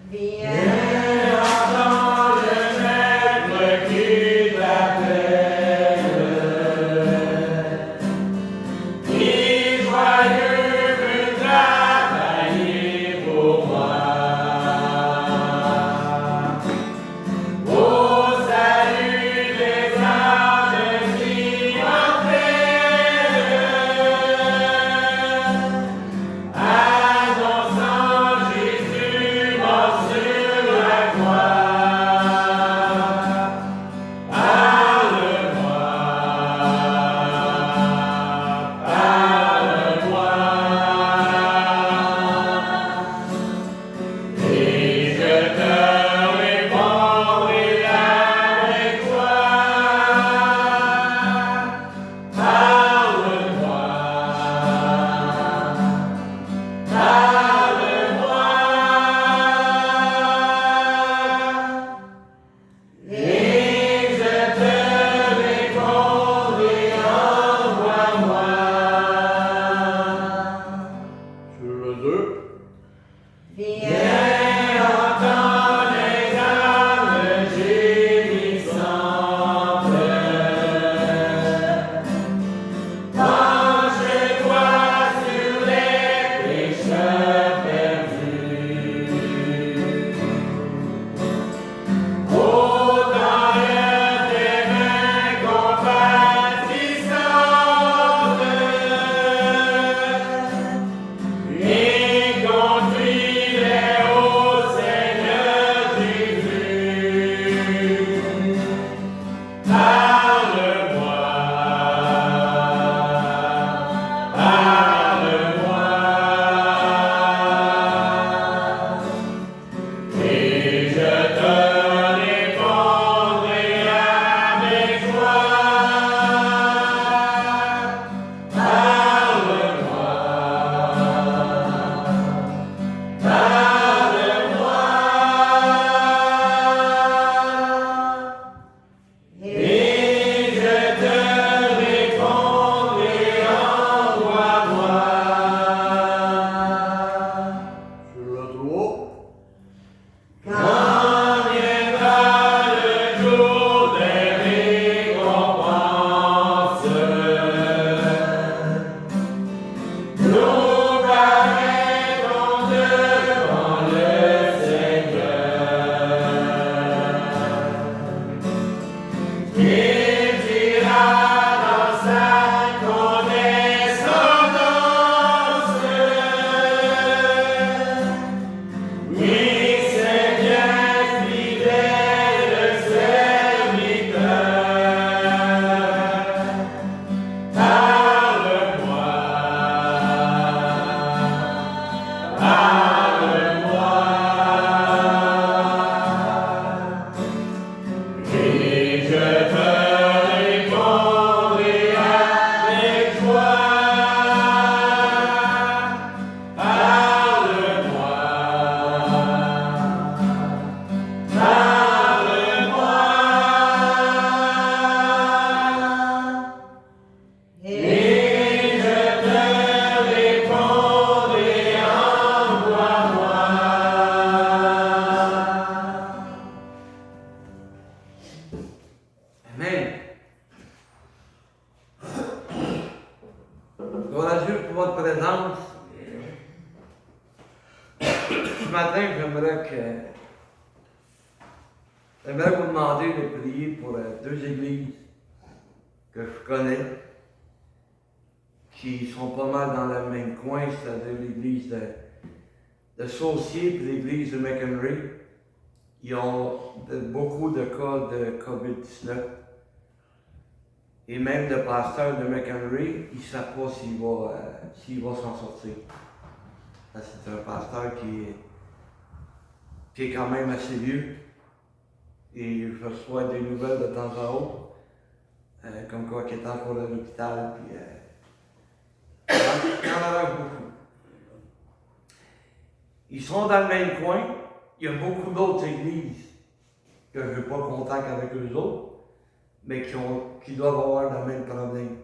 Viens, entends le maître qui t'appelle. Qui joyeux veut travailler pour moi. Au salut des âmes immortelles. Annonçant Jésus mort sur la croix. Parle-moi, parle-moi, et je te répondrai avec toi. Parle-moi, parle-moi, et je te répondrai, envoie-moi. Sur le 2. Viens, entends les âmes gémissantes. Penche-toi sur les pécheurs perdus. Autant tes mains compatissantes et conduis-les au Seigneur Jésus. Parle-moi, parle-moi, et je te répondrai avec joie. Parle-moi, parle-moi, et je te répondrai, envoie-moi. Sur le 3. Quand viendra le jour des récompenses, nous paraîtrons devant le Seigneur. Il dira dans sa condescendance: oui, c'est bien fidèle serviteur. Parle-moi, parle-moi, et je te répondrai avec joie. Parle-moi, parle-moi, et je te répondrai, envoie-moi. Amen. Gloire à Dieu pour votre présence. Ce matin, j'aimerais vous demander de prier pour deux églises que je connais, qui sont pas mal dans le même coin, c'est-à-dire l'église de Saucier et l'église de McHenry. Ils ont beaucoup de cas de COVID-19. Et même le pasteur de McHenry, il ne sait pas s'il va s'en sortir. C'est un pasteur qui est quand même assez vieux. Et je reçois des nouvelles de temps en autre, comme quoi qu'il est encore à l'hôpital. Puis, il y en a beaucoup. Ils sont dans le même coin. Il y a beaucoup d'autres églises que je n'ai pas contact avec eux autres, mais qui doivent avoir le même problème.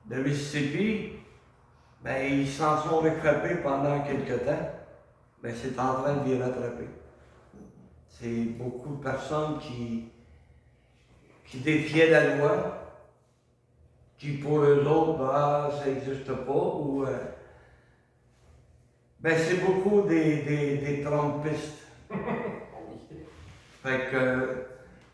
Le Mississippi, ben, ils s'en sont récupérés pendant quelques temps. mais c'est en train de les rattraper. C'est beaucoup de personnes qui défiaient la loi, qui pour eux autres, bah, ça n'existe pas, ou ben c'est beaucoup des trompistes. Fait que,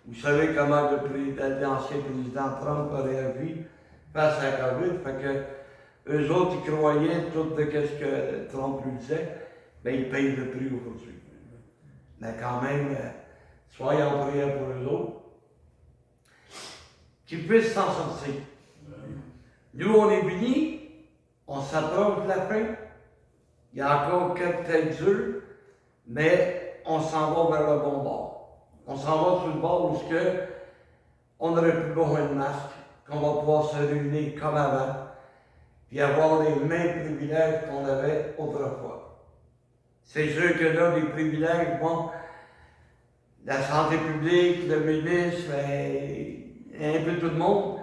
vous savez comment l'ancien président Trump a réagi face à la COVID. Fait que, eux autres, ils croyaient tout de ce que Trump lui disait, ben ils payent le prix aujourd'hui. Mais quand même, soyez en prière pour eux autres, qu'ils puissent s'en sortir. Nous, on est bénis, on s'approche de la fin. Il y a encore quelques têtes dures, mais on s'en va vers le bon bord. On s'en va sur le bord où on n'aurait plus besoin de masque, qu'on va pouvoir se réunir comme avant, puis avoir les mêmes privilèges qu'on avait autrefois. C'est sûr que là, les privilèges, bon, la santé publique, le ministre, un peu tout le monde,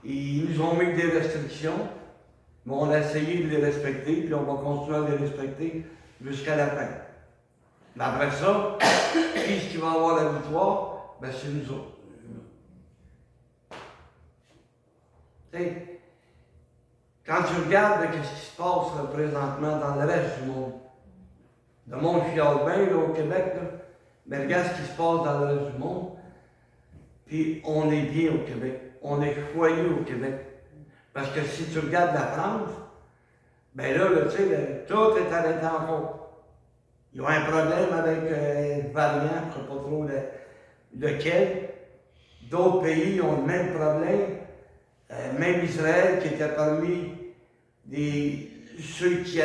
ils nous ont mis des restrictions, mais on a essayé de les respecter, puis on va continuer à les respecter jusqu'à la fin. Mais après ça, qui est-ce qui va avoir la victoire? Ben, c'est nous autres. T'sais, quand tu regardes ce qui se passe là, présentement dans le reste du monde, le monde chiale bien là, au Québec, là, mais regarde ce qui se passe dans le reste du monde, puis on est bien au Québec, on est choyé au Québec. Parce que si tu regardes la France, ben là, tu sais, tout est arrêté encore. Ils ont un problème avec le variant, je ne sais pas trop lequel. D'autres pays ont le même problème. Même Israël, qui était parmi ceux qui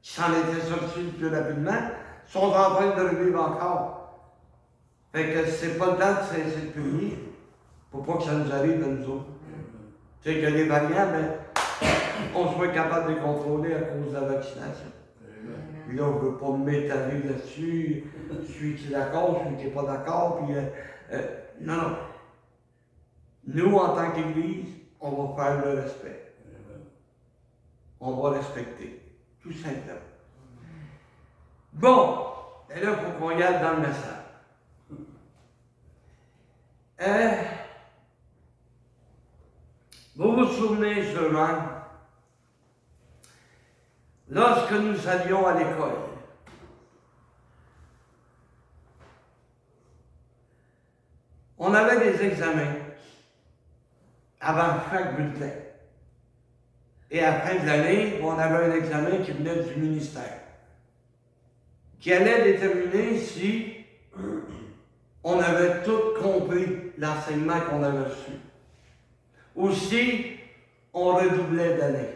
s'en étaient sortis le plus rapidement, sont en train de revivre encore. Fait que c'est pas le temps de cesser de punir pour pas que ça nous arrive à nous autres. Tu sais que les variants, ben, on soit capable de les contrôler à cause de la vaccination. Puis là, on ne veut pas m'étaler là-dessus, celui qui est d'accord, celui qui n'est pas d'accord, puis non, non. Nous, en tant qu'Église, on va faire le respect. On va respecter, tout simplement. Bon, et là, il faut qu'on y aille dans le message. Vous vous souvenez sûrement, lorsque nous allions à l'école, on avait des examens avant chaque bulletin. Et à la fin de l'année, on avait un examen qui venait du ministère, qui allait déterminer si on avait tout compris l'enseignement qu'on avait reçu, ou si on redoublait d'année.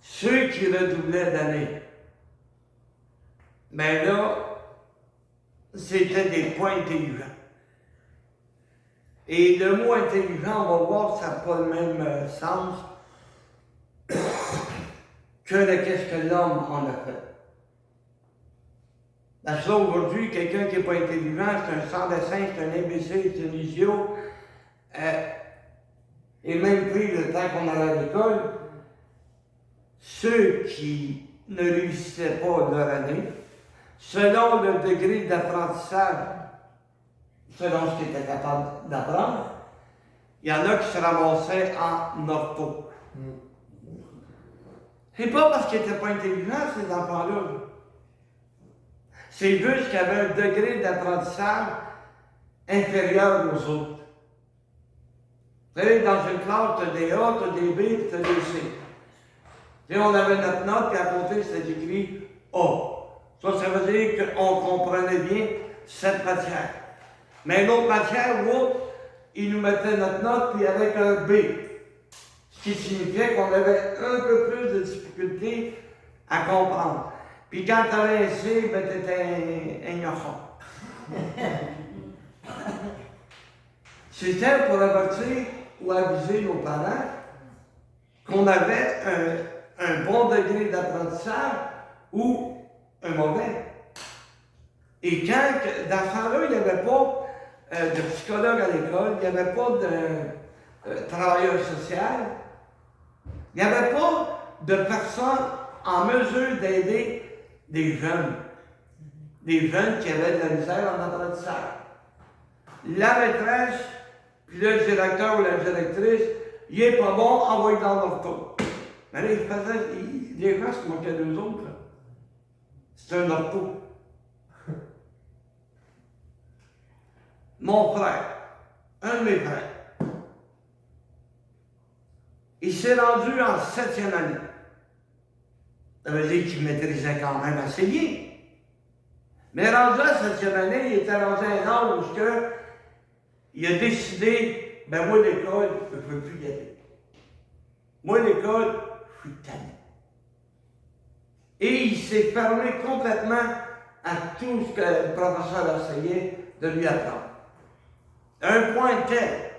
Ceux qui redoublaient d'année, ben là, c'était des points intelligents. Et le mot intelligent, on va voir, ça n'a pas le même sens que qu'est-ce que l'homme en a fait. Parce que là, aujourd'hui, quelqu'un qui n'est pas intelligent, c'est un sans-dessin, c'est un imbécile, c'est un idiot. Et même pris le temps qu'on allait à l'école, ceux qui ne réussissaient pas leur année, selon le degré d'apprentissage, selon ce qu'ils étaient capables d'apprendre, il y en a qui se ramassaient en ortho. C'est pas parce qu'ils n'étaient pas intelligents, ces enfants-là. C'est juste qu'ils avaient un degré d'apprentissage inférieur aux autres. Vous savez, dans une classe, tu as des A, tu as des B, puis tu as des C. Et on avait notre note, puis à côté, c'était écrit A. Ça veut dire qu'on comprenait bien cette matière. Mais l'autre matière, ils nous mettaient notre note, puis avec un B. Ce qui signifiait qu'on avait un peu plus de difficulté à comprendre. Puis quand tu avais un C, ben t'étais un garçon. C'était pour avertir ou aviser nos parents qu'on avait un bon degré d'apprentissage ou un mauvais. Et quand, dans ce temps-là, il n'y avait pas de psychologue à l'école, il n'y avait pas de travailleur social, il n'y avait pas de personne en mesure d'aider des jeunes qui avaient de la misère en apprentissage. La maîtresse, puis le directeur ou la directrice, il est pas bon, envoyez dans l'ortho. Mais là, les gens se moquaient d'eux autres. Là. C'est un ortho. Mon frère, un de mes frères, il s'est rendu en 7e année. Ça veut dire qu'il maîtrisait quand même assez bien. Mais rendu à la 7e année, il était rendu à un âge où il a décidé, ben moi l'école, je ne veux plus y aller. Moi l'école, je suis tanné. Et il s'est fermé complètement à tout ce que le professeur essayait de lui apprendre. À un point tel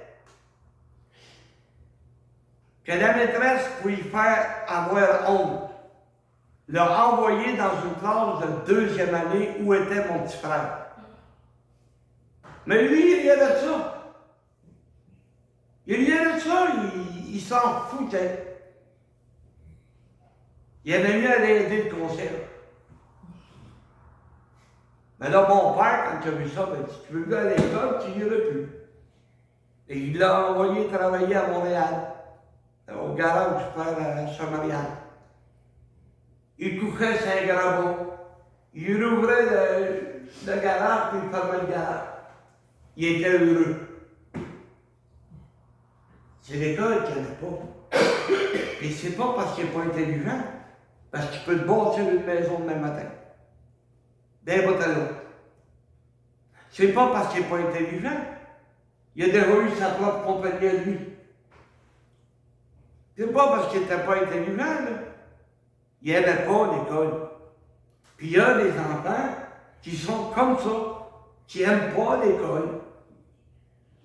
que la maîtresse pouvait faire avoir honte. L'a envoyé dans une classe de 2e année où était mon petit frère. Mais lui, il riait de ça. Il riait de ça, il s'en foutait. Il aimait mieux aller aider le concierge. Mais là, mon père, quand il a vu ça, il a dit, tu veux plus aller à l'école, tu n'iras plus. Et il l'a envoyé travailler à Montréal, au garage à Saint-Marianne. Il couchait Saint-Grabon. Il rouvrait le garage, puis il fermait le garage. Il était heureux. C'est l'école qu'il n'aimait pas. Et c'est pas parce qu'il n'est pas intelligent, parce qu'il peut te bâtir une maison le même matin. D'un bout à l'autre. C'est pas parce qu'il n'est pas intelligent. Il a déjà eu sa propre compagnie à lui. C'est pas parce qu'il n'était pas intelligent, là. Il n'aimait pas l'école. Puis il y a des enfants qui sont comme ça, qui n'aiment pas l'école.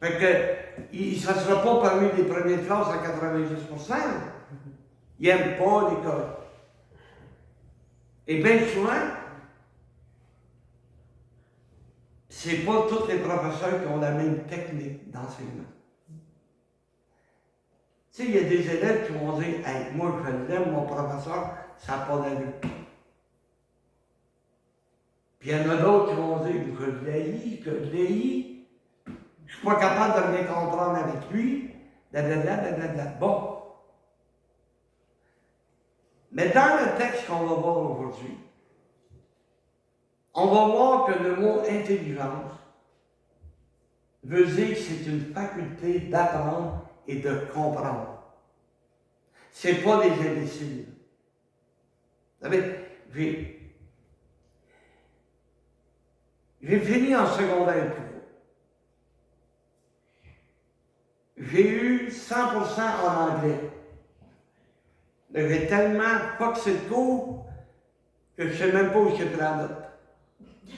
Fait que, il ne sera pas parmi les premières classes à 90%. Ils n'aiment pas l'école. Et bien souvent, c'est pas tous les professeurs qui ont la même technique d'enseignement. Tu sais, il y a des élèves qui vont dire, hey, moi je l'aime, mon professeur, ça n'a pas d'allure. Puis il y en a d'autres qui vont dire, je l'haïs, je ne suis pas capable de bien comprendre avec lui, blablabla. Bon. Mais dans le texte qu'on va voir aujourd'hui, on va voir que le mot intelligence veut dire que c'est une faculté d'apprendre et de comprendre. Ce n'est pas des imbéciles. Vous savez, j'ai fini en secondaire 3. J'ai eu 100% en anglais. J'ai tellement foxé le cours que je ne sais même pas où j'ai pris la note.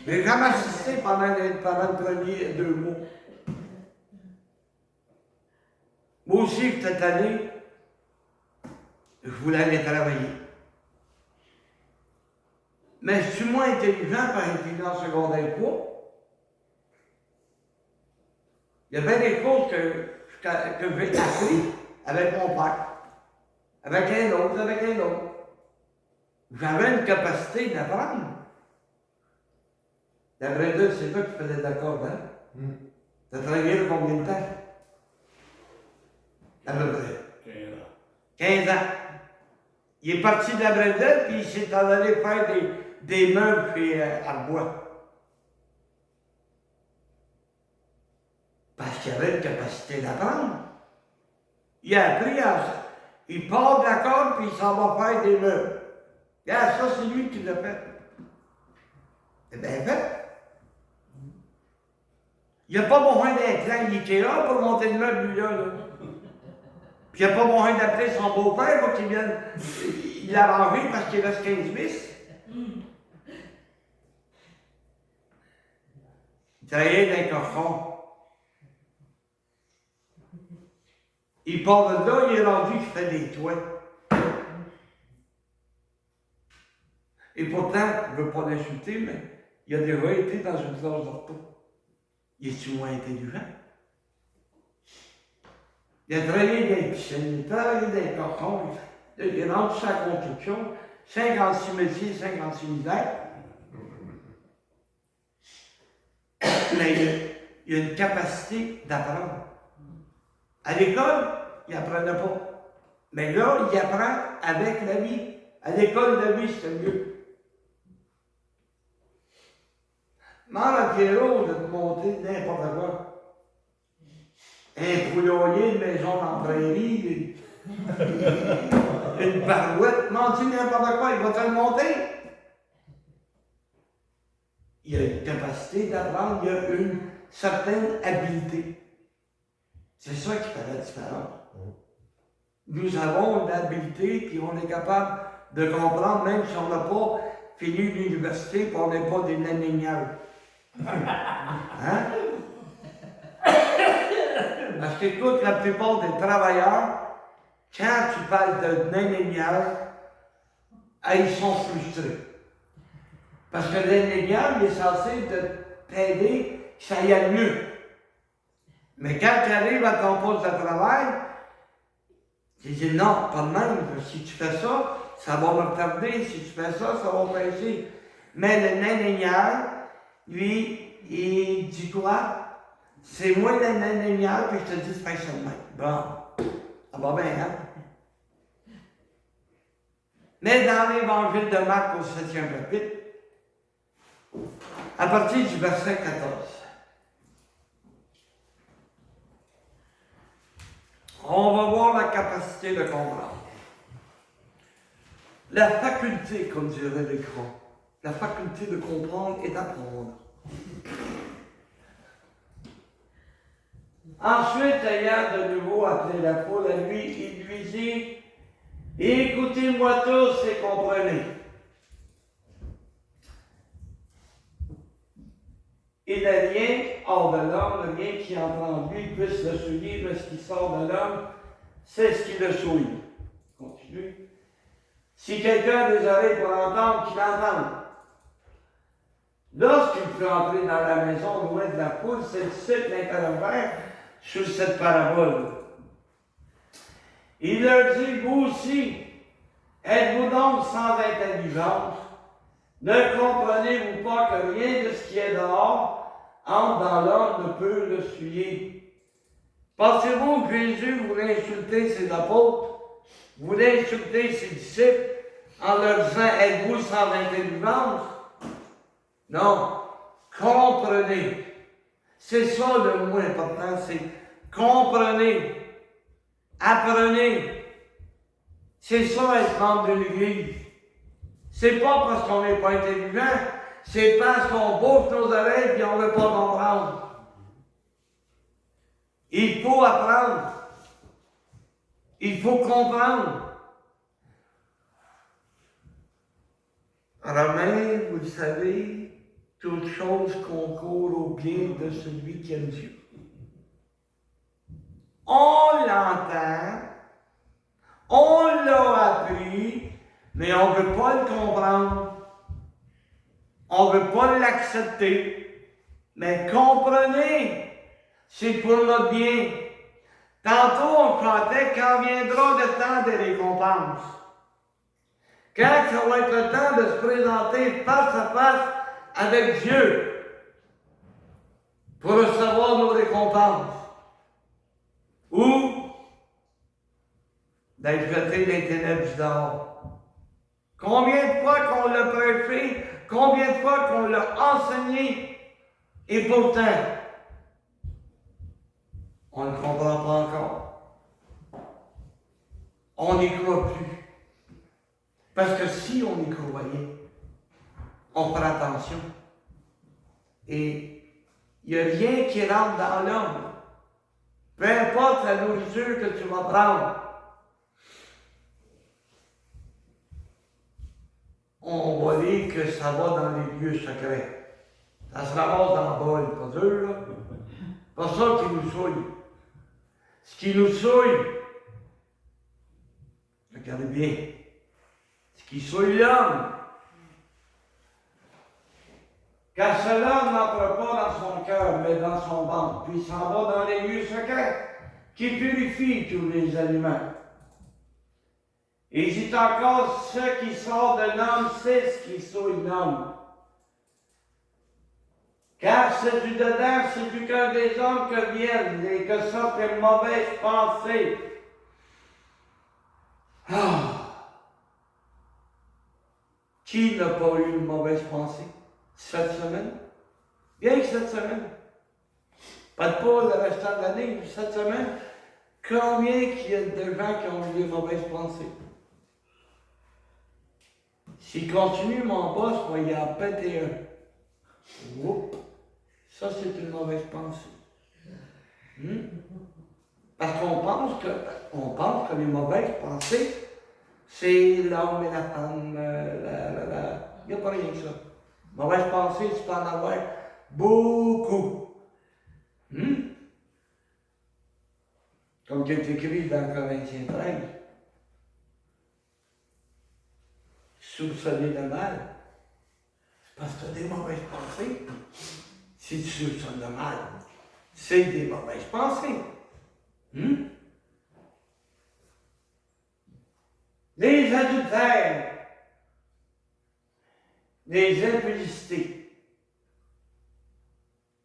J'ai jamais assisté pendant le premier 2 mois. Moi aussi, cette année, je voulais aller travailler. Mais je suis moins intelligent par intelligence secondaire 3. Il y a bien des choses que j'ai appris avec mon père. Avec un autre. J'avais une capacité d'apprendre. D'après eux, c'est toi qui faisais d'accord, hein? Tu as travaillé là combien de temps? À peu près. 15 ans. Il est parti de la Bredette, puis il s'est allé faire des meubles chez Arbois. Parce qu'il avait une capacité d'apprendre. Il a appris à ça. Il part de la corde, puis il s'en va faire des meubles. Regarde, ça, c'est lui qui l'a fait. C'est bien fait. Il n'y a pas besoin d'un plan Ikea pour monter le meuble, lui-là. Là. Puis il n'y a pas besoin d'appeler son beau-père pour qu'il vienne l'arranger parce qu'il reste 15 bis. Il travaillait dans un cochon. Il part de là, il est rendu qu'il fait des toits. Et pourtant, je ne veux pas l'insulter, mais il a déjà été dans une classe d'ortho. Il est-tu moins intelligent? Il a travaillé dans les piscines, il a travaillé dans les cochons, il est rendu sa construction. 56 métiers, 56 misères. Mais il y a une capacité d'apprendre. À l'école, il n'apprenait pas. Mais là, il apprend avec la vie. À l'école de vie, c'est mieux. Demande à Pierrot de te monter n'importe quoi. Un poulailler, une maison en prairie, une barouette, monte n'importe quoi, il va te le monter. Il y a une capacité d'apprendre, il y a une certaine habileté. C'est ça qui fait la différence. Nous avons une habileté, puis on est capable de comprendre, même si on n'a pas fini l'université, puis on n'est pas des nanéniales. Hein? Parce que écoute, la plupart des travailleurs, quand tu parles de nanéniales, ils sont frustrés. Parce que l'ananénial, il est censé t'aider que ça aille mieux. Mais quand tu arrives à ton poste de travail, tu dis non, pas de même. Si tu fais ça, ça va me retarder. Si tu fais ça, ça va presser. Mais le nanénial, lui, il dit quoi? C'est moi le nanénial, puis je te dis, fais ça de même. Bon, ça va bien, hein? Mais dans l'évangile de Marc au 7e chapitre, à partir du verset 14, on va voir la capacité de comprendre. La faculté, comme dirait l'écran, la faculté de comprendre et d'apprendre. Ensuite, ayant de nouveau appelé la foule à lui, il lui dit, écoutez-moi tous et comprenez. Il n'a rien hors de l'homme, rien qui entre en lui puisse le souiller, mais ce qui sort de l'homme, c'est ce qui le souille. Continue. Si quelqu'un a des oreilles pour entendre, qu'il entende. Lorsqu'il fut entré dans la maison loin de la foule, ses disciples l'interrogèrent sur cette parabole. Il leur dit, vous aussi, êtes-vous donc sans intelligence? Ne comprenez-vous pas que rien de ce qui est dehors entre dans l'homme ne peut le souiller? Pensez-vous que Jésus voulait insulter ses apôtres, voulait insulter ses disciples en leur disant, êtes-vous sans intelligence? Non, comprenez. C'est ça le mot important, c'est comprenez, apprenez. C'est ça être membre de l'Église. C'est pas parce qu'on n'est pas intelligent, c'est parce qu'on bouge nos oreilles et on ne veut pas comprendre. Il faut apprendre. Il faut comprendre. Romains, vous le savez, toute chose concourt au bien de celui qui aime Dieu. On l'entend, on l'a appris, mais on ne veut pas le comprendre. On ne veut pas l'accepter. Mais comprenez, c'est pour notre bien. Tantôt, on chantait quand viendra le temps des récompenses. Quand ça va être le temps de se présenter face à face avec Dieu pour recevoir nos récompenses. Ou d'être jeté des ténèbres du dehors. Combien de fois qu'on l'a prêché, combien de fois qu'on l'a enseigné, et pourtant, on ne comprend pas encore. On n'y croit plus. Parce que si on y croyait, on fera attention. Et il n'y a rien qui rentre dans l'homme. Peu importe la nourriture que tu vas prendre, on va dire que ça va dans les lieux secrets. Ça se ramasse dans le bol, pas dur, là. Pas ça qui nous souille. Ce qui nous souille, regardez bien, ce qui souille l'homme, car cela n'entre pas dans son cœur, mais dans son ventre, puis s'en va dans les lieux secrets, qui purifient tous les aliments. Et il dit encore, ce qui sort de l'homme, c'est ce qui souille l'homme. Car c'est du dedans, c'est du cœur des hommes que viennent et que sortent les mauvaises pensées. Ah! Qui n'a pas eu une mauvaise pensée cette semaine? Bien que cette semaine. Pas de pour le restant de l'année, cette semaine. Combien qu'il y a de gens qui ont eu des mauvaises pensées? S'il continue, mon boss, moi, il a pété un. Oups! Ça, c'est une mauvaise pensée. Parce qu'on pense que les mauvaises pensées, c'est l'homme et la femme, il n'y a pas rien que ça. Mauvaise pensée, tu peux en avoir beaucoup. Comme il est écrit dans Corinthiens 13. Soupçonner le mal, c'est parce que tu as des mauvaises pensées. Si tu soupçonnes le mal, c'est des mauvaises pensées. Les adultères, les impudicités.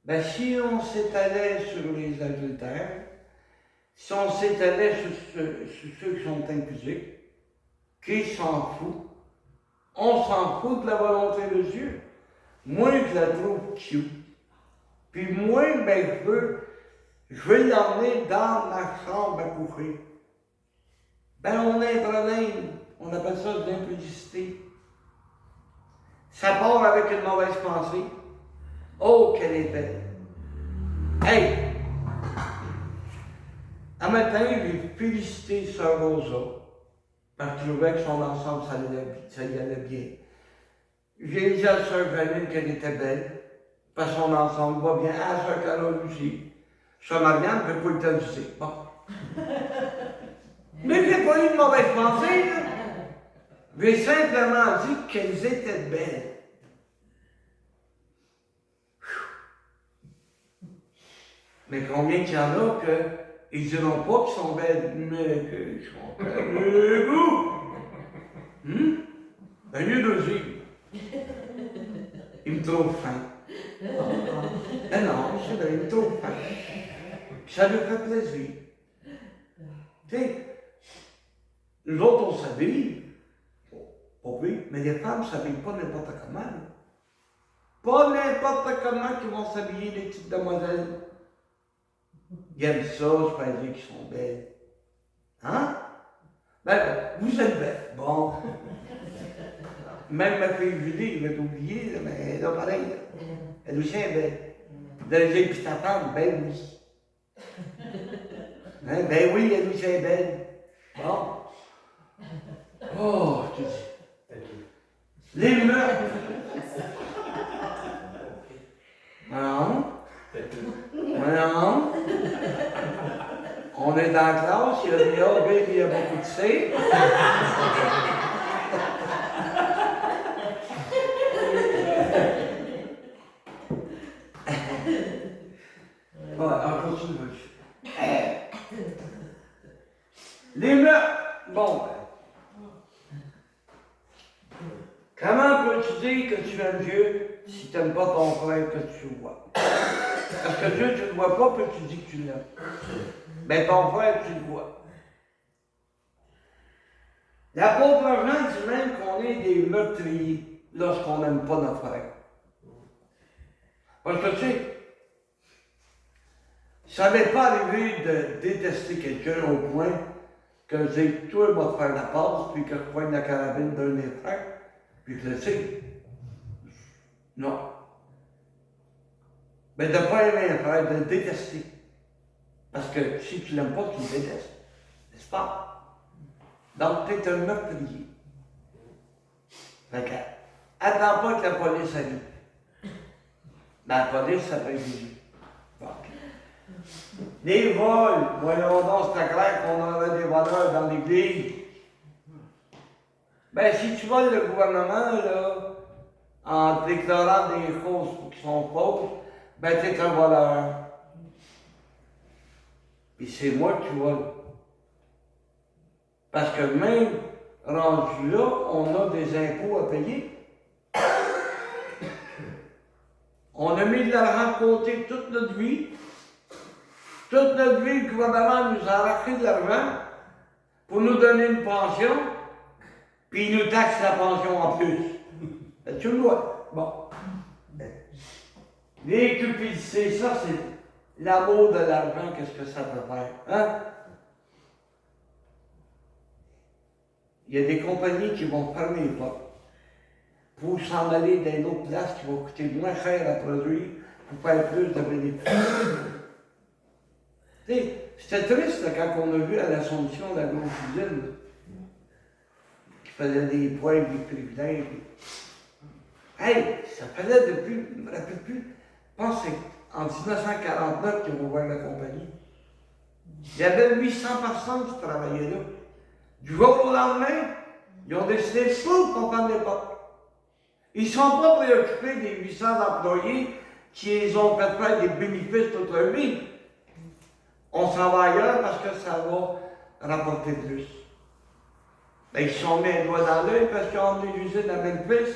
Ben, si on s'étalait sur les adultères, si on s'étalait sur ceux qui sont impudiques, qui s'en fout, on s'en fout de la volonté de Dieu. Moi, je la trouve cute. Puis moi, ben, je veux l'emmener dans ma chambre à coucher. Ben, on a un problème. On appelle ça de l'impudicité. Ça part avec une mauvaise pensée. Oh, qu'elle est belle. Hey! Un matin, j'ai félicité Sœur Rosa. Parce que je trouvais que son ensemble, ça y allait bien. J'ai dit à Sœur Valine qu'elle était belle. Parce que son ensemble va bien. Ah, Sœur Carole aussi. Sœur Marianne, je n'ai pas eu le temps de dire. Bon. Mais j'ai pas eu de mauvaise pensée, là. J'ai simplement dit qu'elles étaient belles. Mais combien qu'il y en a qu'ils ne diront pas qu'ils sont belles, mais qu'ils sont belles. Un lieu de dire. Il me trouve fin. Ah non, c'est vrai, il me trouve fin. Ça lui fait plaisir. Tu sais, nous autres, on s'habille. Pas oui, mais les femmes ne s'habillent pas n'importe comment. Là. Pas n'importe comment qu'ils vont s'habiller, les petites demoiselles. Ils aiment ça, je peux dire qu'ils sont belles. Hein? Ben, vous êtes belles. Bon. Même ma fille Julie, je vais t'oublier, mais elle est pareil. Elle aussi est belle. De la vieille petite femme, ben oui. Hein? Ben oui, elle aussi est belle. Bon. Oh, je te dis. Les meurtres. Non. Non. On est dans la classe, il y a des A, B, il y a beaucoup de C. On continue. Les meurtres. Bon. Comment peux-tu dire que tu aimes Dieu si tu n'aimes pas ton frère que tu vois? Parce que Dieu, tu ne le vois pas, puis tu dis que tu l'aimes. Mais ton frère, tu le vois. L'apôtre Jean dit même qu'on est des meurtriers lorsqu'on n'aime pas notre frère. Parce que tu sais, ça m'est pas arrivé de détester quelqu'un au point que j'ai toi, moi, te faire la passe, puis que je poigne la carabine d'un des frères, puis je le sais. Non. Mais de ne pas aimer un frère, de le détester. Parce que si tu ne l'aimes pas, tu le détestes. N'est-ce pas? Donc, tu es un meurtrier. Fait que, attends pas que la police arrive. La police, ça peut Jésus. Bon. Les vols, voyons donc, c'est clair qu'on aurait des voleurs dans l'église. Ben, si tu voles le gouvernement, là, en déclarant des choses qui sont fausses, ben, t'es un voleur. Puis c'est moi que tu voles. Parce que même rendu là, on a des impôts à payer. On a mis de l'argent de côté toute notre vie. Toute notre vie, le gouvernement nous a arraché de l'argent pour nous donner une pension, puis il nous taxe la pension en plus. Tu le vois? Bon. Les cupidités, ça, c'est l'amour de l'argent, qu'est-ce que ça peut faire? Hein? Il y a des compagnies qui vont fermer les portes pour s'en aller dans une autre place qui va coûter moins cher à produire pour faire plus de bénéfices. C'était triste là, quand on a vu à l'Assomption la grosse usine qui faisait des poêles, des privilèges. Hey, ça faisait depuis, je ne me rappelle plus, je pense que c'est en 1949 qu'ils ont ouvert la compagnie. Il y avait 800 personnes qui travaillaient là. Du jour au lendemain, ils ont décidé de pour prendre les portes. Ils ne sont pas préoccupés des 800 employés qui les ont fait faire des bénéfices toute leur vie. On s'en va ailleurs parce que ça va rapporter plus. Ben, ils se sont mis un doigt dans l'œil parce qu'ils ont emmené l'usine à Memphis,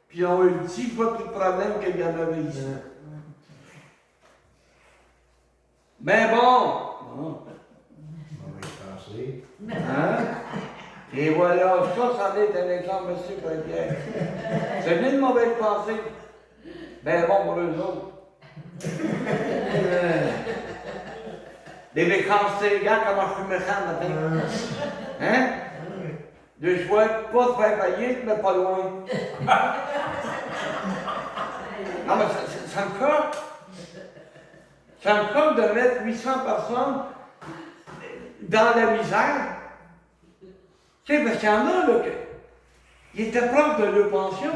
puis ils ont eu 10 fois plus de problèmes qu'il y en avait ici. Mais bon, hein? Et voilà, ça en est un exemple, monsieur Pierre. C'est venu de mauvaise pensée. Ben bon pour eux autres. Les vacances, c'est les gars, comment je suis méchant le matin. Hein? De choix, pas de faire faillite, mais pas loin. Non, mais ça me choque. Ça me choque de mettre 800 personnes dans la misère. Tu sais, parce qu'il y en a, là, qui étaient proches de leur pension.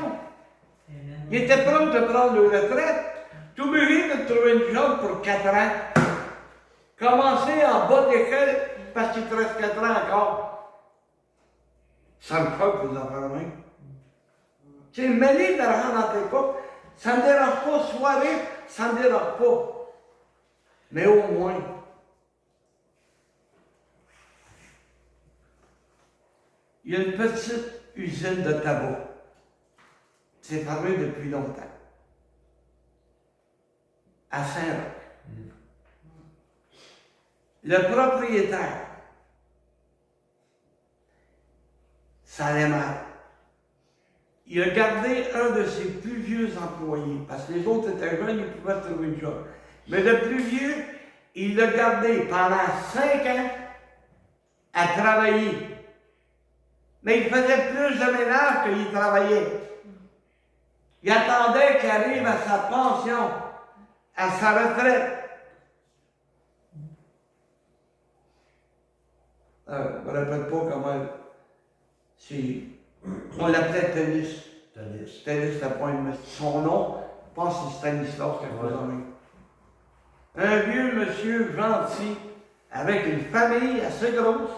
Ils étaient proches de prendre leur retraite. Tout obligé de trouver une job pour 4 ans. Commencer en bas d'échelle parce qu'il te reste 4 ans encore. Ça me choque, les affaires même. Tu sais, mêler de l'argent dans tes poches, ça ne me dérange pas. Soirée, ça ne me dérange pas. Mais au moins, il y a une petite usine de tabac. C'est fermé depuis longtemps. À Saint-Roch. Le propriétaire, ça allait mal. Il a gardé un de ses plus vieux employés, parce que les autres étaient jeunes, ils pouvaient trouver une job. Mais le plus vieux, il l'a gardé pendant 5 ans à travailler. Mais il faisait plus de ménage qu'il travaillait. Il attendait qu'il arrive à sa pension, à sa retraite. Je ne me rappelle pas comment. On l'appelait Tennis. Tennis Lapointe, mais son nom, je pense que c'est Stanislas quelque chose en même. Un vieux monsieur gentil, avec une famille assez grosse,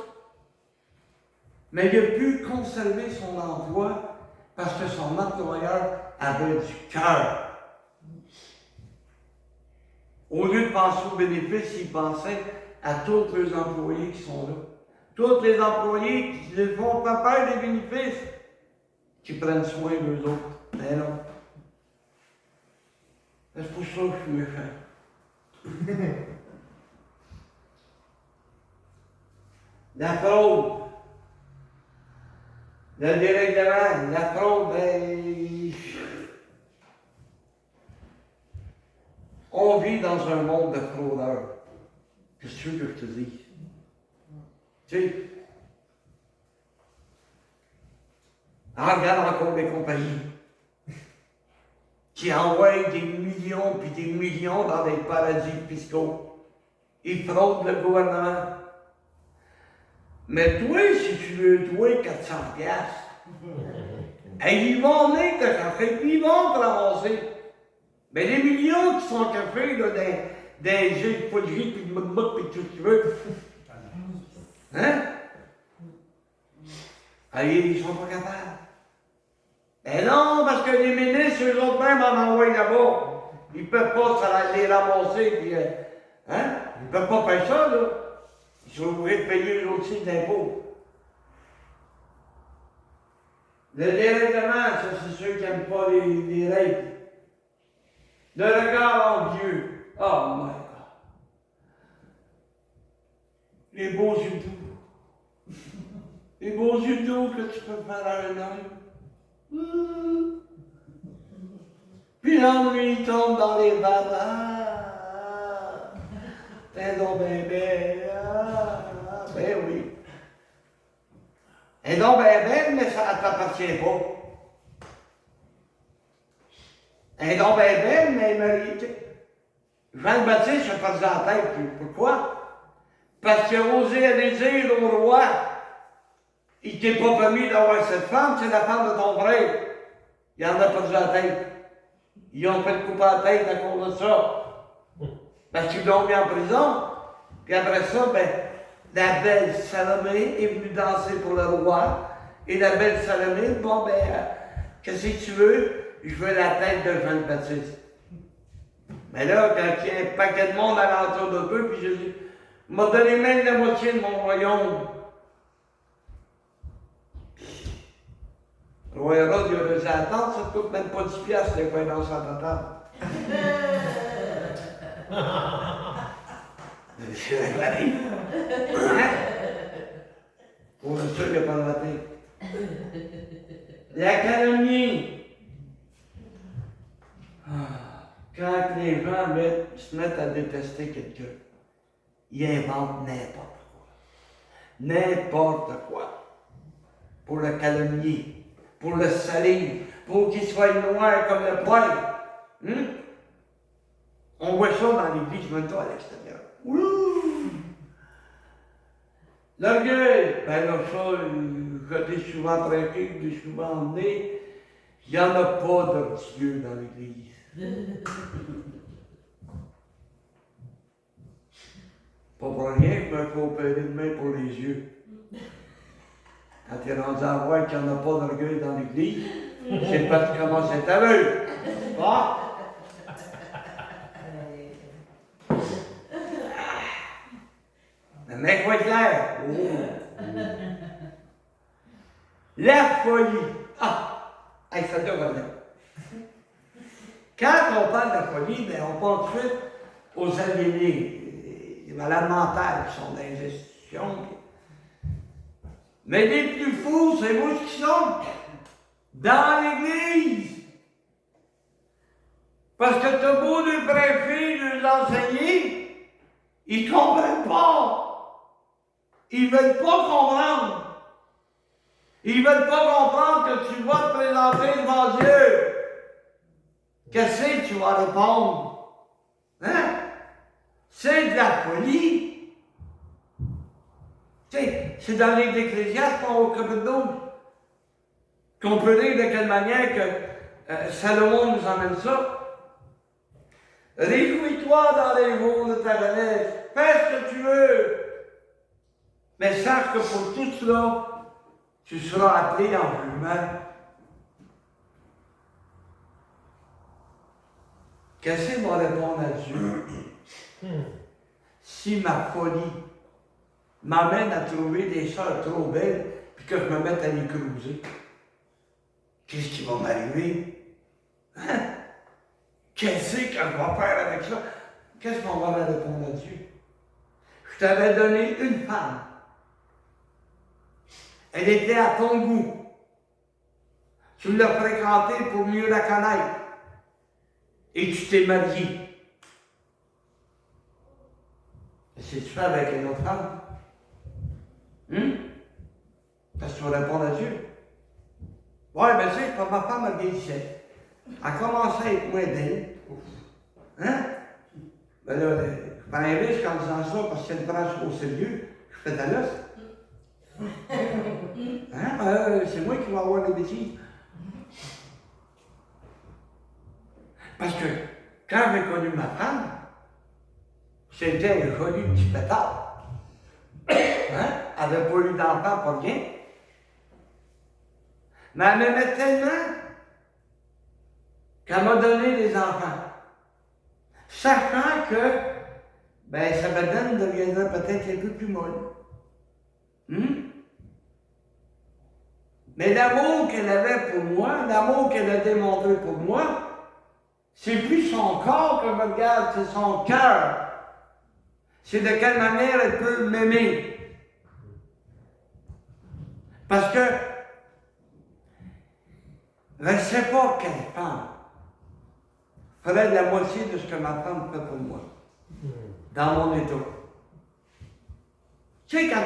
mais il a pu conserver son emploi parce que son employeur avait du cœur. Au lieu de penser aux bénéfices, il pensait à tous les employés qui sont là. Tous les employés qui les font pas peur des bénéfices, qui prennent soin d'eux autres. Mais non. C'est pour ça que je suis méchant. La fraude. Le dérèglement, la fraude, ben, on vit dans un monde de fraudeurs. Qu'est-ce que tu veux que je te dise? Tu sais, regarde encore les compagnies qui envoient des millions puis des millions dans des paradis fiscaux. Ils fraudent le gouvernement. Mais toi, si tu veux louer 400 piastres, ils vont venir te chercher, puis ils vont te ramasser. Mais les millions qui sont cachés là, des jeux de poterie, puis de moumouk, puis tout ce que tu veux. Hein? Ils sont pas capables. Ben non, parce que les ministres, eux autres même en envoient là-bas. Ils peuvent pas les ramasser, puis hein? Ils peuvent pas faire ça, là. Ils sont obligés de payer eux aussi d'impôts. Le dérèglement, ça c'est ceux qui n'aiment pas les règles. Le regard en Dieu. Oh my God. Les beaux yeux doux. Les beaux yeux doux que tu peux faire à un homme. Puis l'ennui tombe dans les vannes. T'es donc bébé. Ben oui. Et donc bébé, mais ça ne t'appartient pas. Et donc bébé, mais mérite. Jean le Baptiste se passe dans la tête. Pourquoi? Parce qu'il a osé aller dire au roi, il t'est pas permis d'avoir cette femme, c'est la femme de ton frère. Il en a perdu la tête. Ils ont fait couper la tête à cause de ça. Parce qu'ils l'ont mis en prison. Puis après ça, ben, la belle Salomé est venue danser pour le roi. Et la belle Salomé, bon, ben, qu'est-ce que tu veux? Je veux la tête de Jean le Baptiste. Mais là, quand il y a un paquet de monde alentour de peu, puis je dis, m'a donné même la moitié de mon royaume. Le roi Hérode, il a réussi à attendre, ça ne coûte même pas 10 piastres, les coins dans sa table. C'est la vanille. Hein? Pour le seul, il n'y a pas de vanille. La calomnie. Quand les gens se mettent à détester quelqu'un, ils inventent n'importe quoi. N'importe quoi. Pour le calomnier, pour le salir, pour qu'il soit noir comme le poil. On voit ça dans l'église, même toi à l'extérieur. Ouh! L'orgueil, ben là, ça, je l'ai souvent prêché, je l'ai souvent emmené. Il n'y en a pas d'orgueilleux dans l'église. Pas pour rien, je me fais opérer de main pour les yeux. Quand tu es rendu à voir qu'il n'y en a pas d'orgueil dans l'église, c'est parce que tu commences à être aveugle. Bon? Le mec va être clair. Oh. La folie. Ah! Hey, ça doit venir. Quand on parle de folie, ben, on pense tout de suite aux aliénés, les malades mentales qui sont dans les institutions. Mais les plus fous, c'est vous qui sont dans l'église. Parce que t'as beau de prêcher, de les enseigner, ils ne comprennent pas. Ils ne veulent pas comprendre. Ils ne veulent pas comprendre que tu vas te présenter devant Dieu. Qu'est-ce que tu vas répondre? Hein? C'est de la folie. Tu sais, c'est dans les Ecclésiastes, au chapitre 12, qu'on peut dire de quelle manière que Salomon nous emmène ça. Réjouis-toi dans les jours de ta jeunesse. Fais ce que tu veux. Mais sache que pour tout cela, tu seras appelé en jugement. Qu'est-ce qu'on va répondre à Dieu? Si ma folie m'amène à trouver des sœurs trop belles, puis que je me mette à les cruiser, qu'est-ce qui va m'arriver? Hein? Qu'est-ce que je vais faire avec ça? Qu'est-ce qu'on va répondre à Dieu? Je t'avais donné une femme. Elle était à ton goût. Tu l'as fréquentée pour mieux la connaître. Et tu t'es marié. Qu'est-ce que tu fais avec une autre femme? Qu'est-ce que tu vas répondre à Dieu? Ouais, ben c'est quand ma femme a vieillissait. Elle a commencé à être moins belle. Hein? Ben là, je prends un risque en disant ça parce qu'elle me prend au sérieux. Je fais de l'os. Hein? C'est moi qui vais avoir des bêtises. Parce que quand j'ai connu ma femme, c'était un joli petit pétard. Hein? Elle n'avait pas eu d'enfant, pas rien. Mais elle m'aimait tellement qu'elle m'a donné des enfants. Sachant que ben, sa bedaine deviendrait peut-être un peu plus molle. Mais l'amour qu'elle avait pour moi, l'amour qu'elle a démontré pour moi, c'est plus son corps que je regarde, c'est son cœur. C'est de quelle manière elle peut m'aimer. Parce que je ne sais pas quelle femme ferait la moitié de ce que ma femme fait pour moi, dans mon état. Tu sais, quand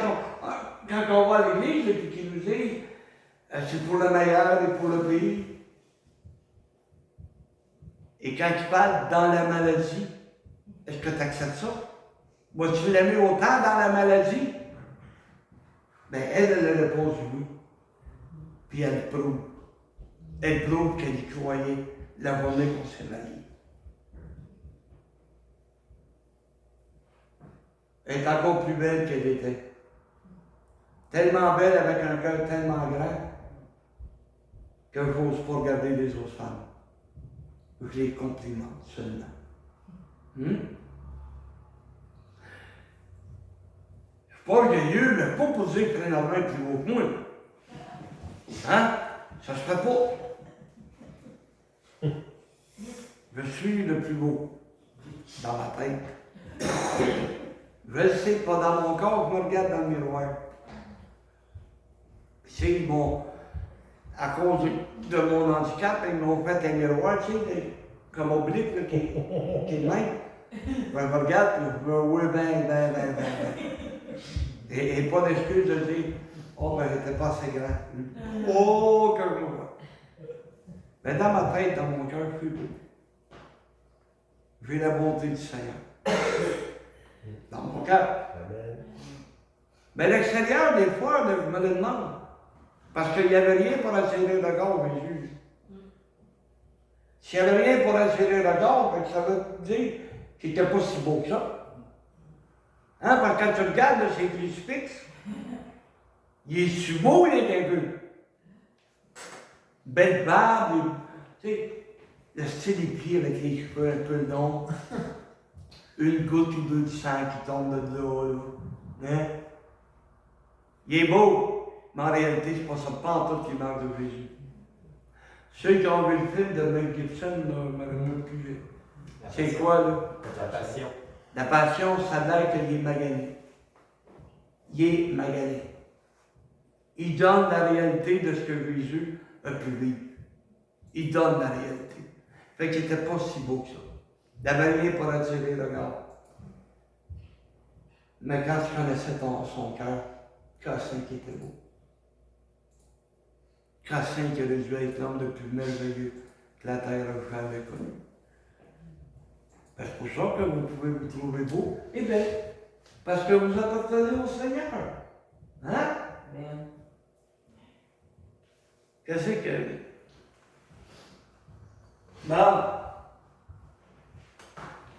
on va à l'église et qu'ils nous disent c'est pour le meilleur et pour le pire, et quand ils parlent dans la maladie, est-ce que tu acceptes ça? Vas-tu l'aimer autant dans la maladie? Bien, elle réponse oui. Puis elle prouve. Elle prouve qu'elle y croyait la journée qu'on s'est mariés. Elle est encore plus belle qu'elle était. Tellement belle avec un cœur tellement grand que je n'ose pas regarder les autres femmes. Je les complimente seulement. Je ne suis pas vieilleux, mais pas pour dire que René est plus haut que moi. Hein? Ça se fait pas. Je suis le plus beau dans ma tête. Je le sais pas dans mon corps, je me regarde dans le miroir. Puis c'est bon, à cause de mon handicap, ils m'ont fait un miroir, tu sais, comme oblique, là, qui est le même. Je me regarde, puis je me vois ben. Et pas d'excuse de dire, oh ben j'étais pas assez grand. Oh, que je me vois. Mais dans ma tête, dans mon cœur, je suis beau. J'ai la bonté du Seigneur. Dans mon cœur. Mais l'extérieur, des fois, je me le demande. Parce qu'il n'y avait rien pour attirer le regard, Jésus. S'il n'y avait rien pour attirer le regard, ça veut dire qu'il n'était pas si beau que ça. Hein? Parce que quand tu regardes ses crucifixes, il est si beau, il est un peu. Belle barbe, tu sais, le style des pieds avec les cheveux un peu longs, une goutte ou deux de sang qui tombe de là. Hein? Il est beau, mais en réalité, c'est pas ça, pas en tout l'image de Jésus. Ceux qui ont vu le film de Mel Gibson, je ne me rappelle plus. C'est quoi, là? La passion. La passion, ça a l'air qu'il est magané. Il est magané. Il donne la réalité de ce que Jésus a pu vivre. Il donne la réalité. Fait qu'il n'était pas si beau que ça. Il n'avait rien pour attirer le regard. Mais quand tu connaissais son cœur, Cassin qui était beau. Cassin qui aurait dû être l'homme le plus merveilleux que la terre a jamais connu. Ben, c'est pour ça que vous pouvez vous trouver beau et belle. Parce que vous appartenez au Seigneur. Hein? Amen. Qu'est-ce que... Non.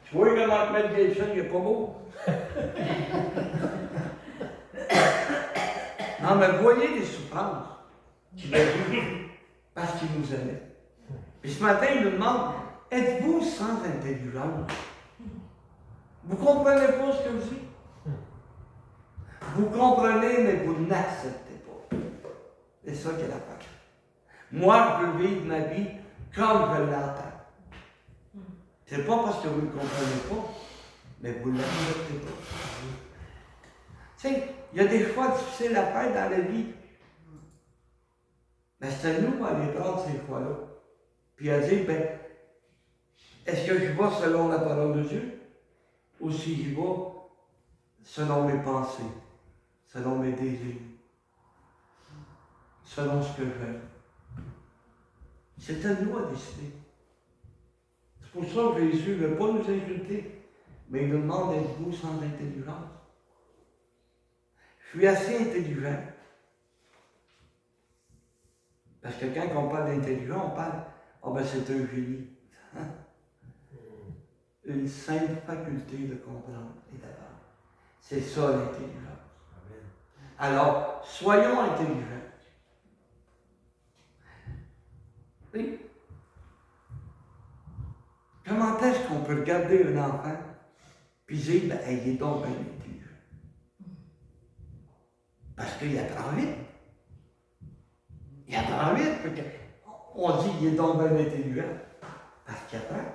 Tu vois comment Mel Gibson, il est pas beau? Non, mais voyez les souffrances qu'il a eues parce qu'il nous aimait. Et ce matin, il nous demande, êtes-vous sans intelligence? Vous ne comprenez pas ce que je dis? Vous comprenez, mais vous n'acceptez pas. C'est ça qui est l'affaire. Moi, je veux vivre ma vie comme je l'entends. C'est pas parce que vous ne comprenez pas, mais vous ne l'acceptez pas. Tu sais, il y a des choix difficiles à faire dans la vie. Mais c'est à nous à les prendre ces choix-là. Puis à dire, ben, est-ce que je vais selon la parole de Dieu? Ou si j'y vais selon mes pensées, selon mes désirs, selon ce que j'aime? C'est à nous à décider. C'est pour ça que Jésus ne veut pas nous insulter, mais il nous demande êtes-vous sans intelligence? Je suis assez intelligent. Parce que quand on parle d'intelligence, on parle, oh ben c'est un génie. Une simple faculté de comprendre et d'apprendre. C'est ça l'intelligence. Alors, soyons intelligents. Oui. Comment est-ce qu'on peut regarder un enfant puis dire, ben, il est donc bien intelligent? Parce qu'il apprend vite. Il apprend vite. On dit qu'il est donc bien intelligent. Parce qu'il apprend.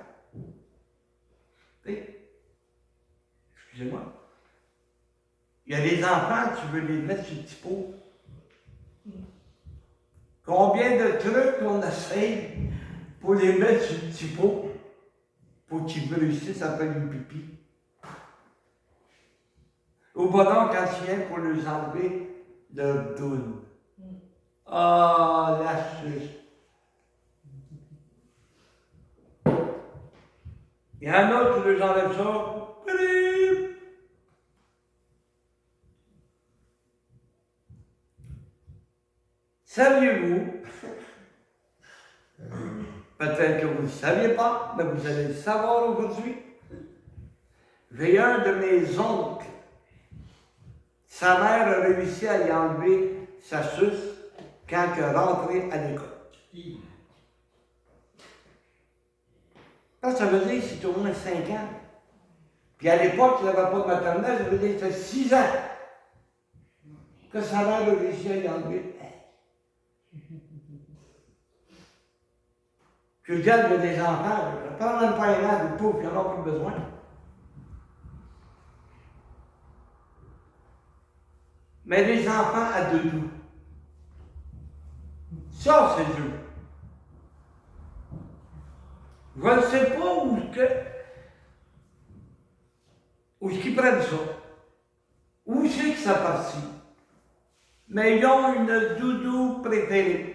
Excusez-moi. Il y a des enfants, tu veux les mettre sur le petit pot. Combien de trucs on essaye pour les mettre sur le petit pot pour qu'ils réussissent à faire du pipi. Au bonheur, quand tu viens pour leur enlever leur doune. Ah, la suce. Il y en a qui leur enlèvent ça. Blim! Saviez-vous, peut-être que vous ne le saviez pas, mais vous allez le savoir aujourd'hui. J'ai un de mes oncles, sa mère a réussi à lui enlever sa suce quand il est rentré à l'école. Ça veut dire que c'est au moins 5 ans. Puis à l'époque, il n'avait pas de maternelle, ça veut dire que c'était 6 ans que sa mère a réussi à lui enlever. Je dis, il y a des enfants, je ne parle même pas un an de pauvres qui n'en ont plus besoin. Mais les enfants à 2 doux. Ça, c'est Dieu. Je ne sais pas où est-ce qu'ils prennent ça. Où c'est que ça partit. Mais ils ont une doudou préférée.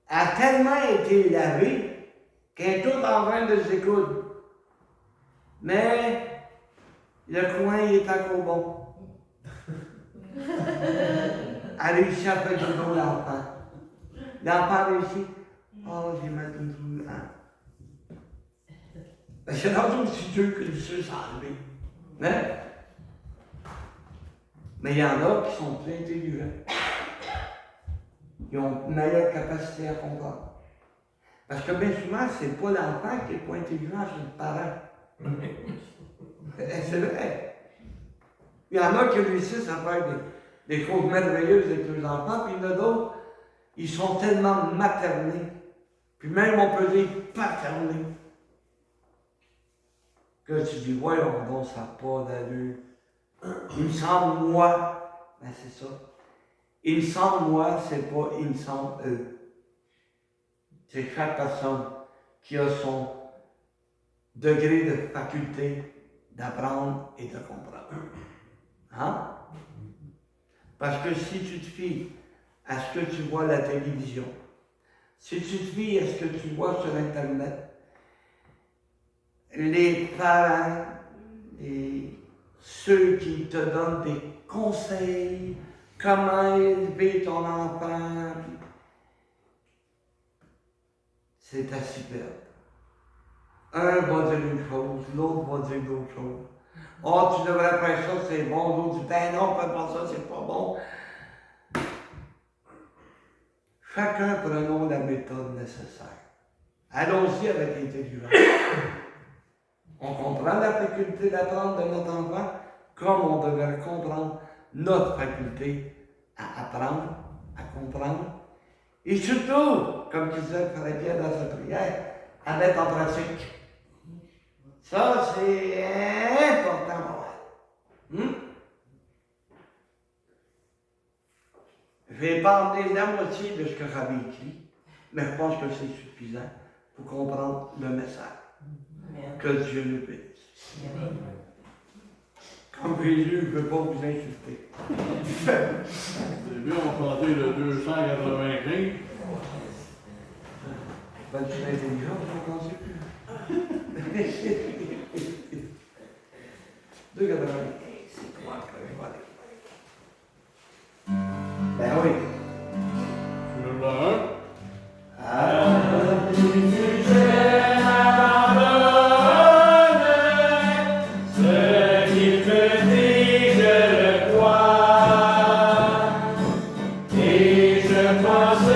Elle a tellement été lavée qu'elle est toute en train de s'écoudre. Mais le coin, il est encore bon. Elle a réussi à faire du bon l'enfant. L'enfant a réussi. Oh, j'ai ma doudou. Hein? C'est rendu aussi dur que le suce enlevé. Hein? Mais il y en a qui sont plus intelligents. Ils ont une meilleure capacité à comprendre. Parce que bien souvent, c'est pas l'enfant qui est pas intelligent, c'est le parent. C'est vrai. Il y en a qui réussissent à faire des choses merveilleuses avec leurs enfants, puis il y en a d'autres, ils sont tellement maternés, puis même on peut dire paternés, que tu dis, voyons donc, ça n'a pas d'allure. Il me semble, moi, ben c'est ça. Il me semble, moi, c'est pas il me semble, eux. C'est chaque personne qui a son degré de faculté d'apprendre et de comprendre. Hein? Parce que si tu te fies à ce que tu vois à la télévision, si tu te fies à ce que tu vois sur Internet, les parents, ceux qui te donnent des conseils, comment élever ton enfant, c'est à s'y perdre. Un va dire une chose, l'autre va dire d'autres choses. Oh, tu devrais faire ça, c'est bon. L'autre dit, ben non, fais pas ça, c'est pas bon. Chacun prenons la méthode nécessaire. Allons-y avec l'intelligence. On comprend la faculté d'apprendre de notre enfant comme on devrait comprendre notre faculté à apprendre, à comprendre. Et surtout, comme disait Frère Pierre dans sa prière, à mettre en pratique. Ça, c'est important. Je n'ai pas emmené la moitié de ce que j'avais écrit, mais je pense que c'est suffisant pour comprendre le message. Amen. Que Dieu nous bénisse. Comme Jésus, je ne veux pas vous insulter. Au début, on comptait le 295. Ben, tu es intelligent, je ne sais plus. 2,95, c'est quoi que je vais aller? Ben oui. Sur le 1. Ce qu'il me dit, je le crois. Et je pense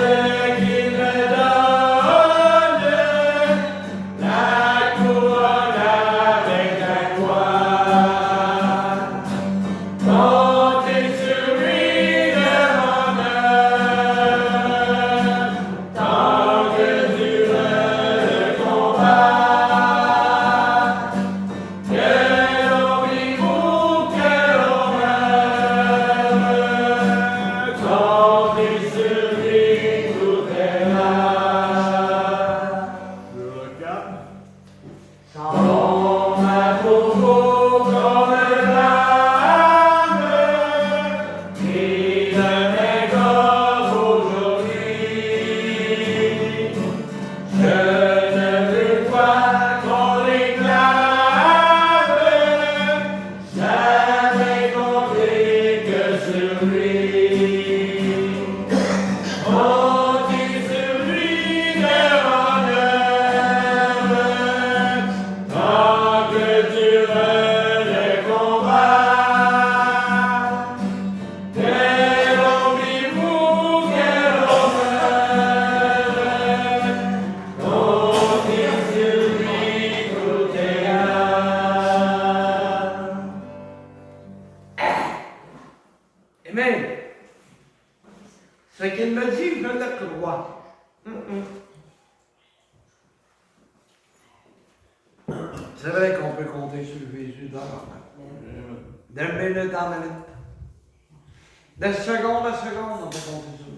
qu'il me donne la couronne avec la croix. Ce qu'il me dit, je le crois. C'est vrai qu'on peut compter sur Jésus dans Amen. D'une minute en minute. De seconde à seconde, on peut compter sur